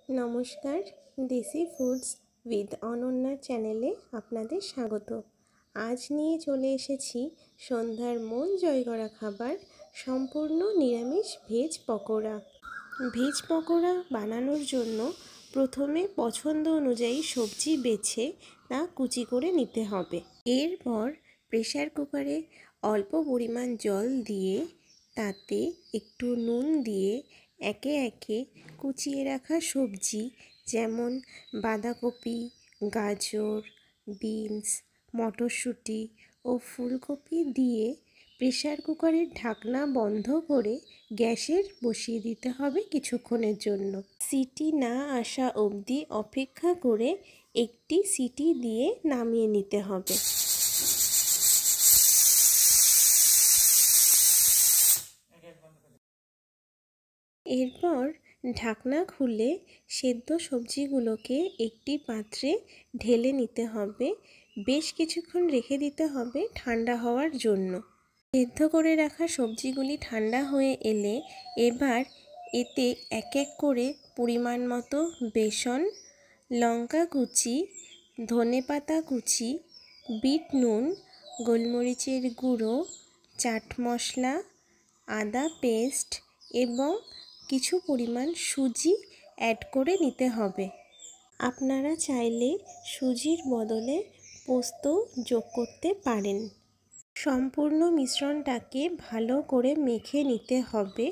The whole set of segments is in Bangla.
নমস্কার, দেশি ফুডস উইথ অনন্যা চ্যানেলে আপনাদের স্বাগত। আজ নিয়ে চলে এসেছি সন্ধ্যার মন জয় করা খাবার, সম্পূর্ণ নিরামিষ ভেজ পকোড়া। ভেজ পকোড়া বানানোর জন্য প্রথমে পছন্দ অনুযায়ী সবজি বেছে তা কুচি করে নিতে হবে। এরপর প্রেসার কুকারে অল্প পরিমাণ জল দিয়ে তাতে একটু নুন দিয়ে একে একে কুচিয়ে রাখা সবজি যেমন বাঁধাকপি, গাজর, বিনস, মটরশুঁটি ও ফুলকপি দিয়ে প্রেসার কুকারের ঢাকনা বন্ধ করে গ্যাসের বসিয়ে দিতে হবে কিছুক্ষণের জন্য। সিটি না আসা অবধি অপেক্ষা করে একটি সিটি দিয়ে নামিয়ে নিতে হবে। এরপর ঢাকনা খুলে সেদ্ধ সবজিগুলোকে একটি পাত্রে ঢেলে নিতে হবে। বেশ কিছুক্ষণ রেখে দিতে হবে ঠান্ডা হওয়ার জন্য। সেদ্ধ করে রাখা সবজিগুলি ঠান্ডা হয়ে এলে এবার এতে এক এক করে পরিমাণ মতো বেসন, লঙ্কা কুচি, ধনেপাতা কুচি, বিট নুন, গোলমরিচের গুঁড়ো, চাট মশলা, আদা পেস্ট এবং কিছু পরিমাণ সুজি অ্যাড করে নিতে হবে। আপনারা চাইলে সুজির বদলে পোস্ত যোগ করতে পারেন। সম্পূর্ণ মিশ্রণটাকে ভালো করে মেখে নিতে হবে।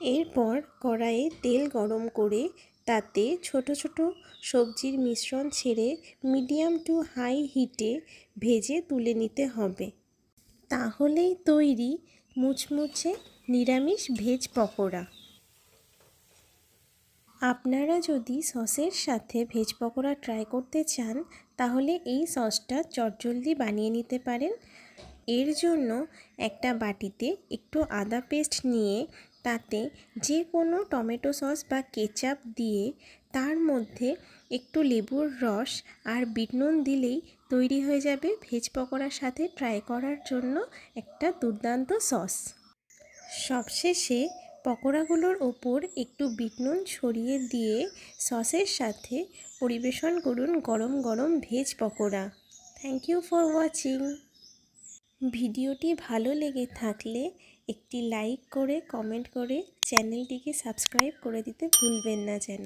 এরপর কড়াইয়ে তেল গরম করে তাতে ছোট ছোট সবজির মিশ্রণ ছেড়ে মিডিয়াম টু হাই হিটে ভেজে তুলে নিতে হবে। তাহলেই তৈরি মুচমুচে নিরামিষ ভেজ পকোড়া। আপনারা যদি সসের সাথে ভেজ পকোড়া ট্রাই করতে চান তাহলে এই সসটা চটজলদি বানিয়ে নিতে পারেন। এর জন্য একটা বাটিতে একটু আদা পেস্ট নিয়ে তাতে যে কোনো টমেটো সস বা কেচাপ দিয়ে তার মধ্যে একটু লেবুর রস আর বিট নুন দিলেই তৈরি হয়ে যাবে ভেজ পকোড়ার সাথে ট্রাই করার জন্য একটা দুর্দান্ত সস। সবশেষে পকোড়াগুলোর ওপর একটু বিট নুন ছড়িয়ে দিয়ে সসের সাথে পরিবেশন করুন গরম গরম veg pakora. Thank you for watching. ভিডিওটি ভালো লেগে থাকলে একটি লাইক করে কমেন্ট করে চ্যানেলটিকে সাবস্ক্রাইব করে দিতে ভুলবেন না যেন।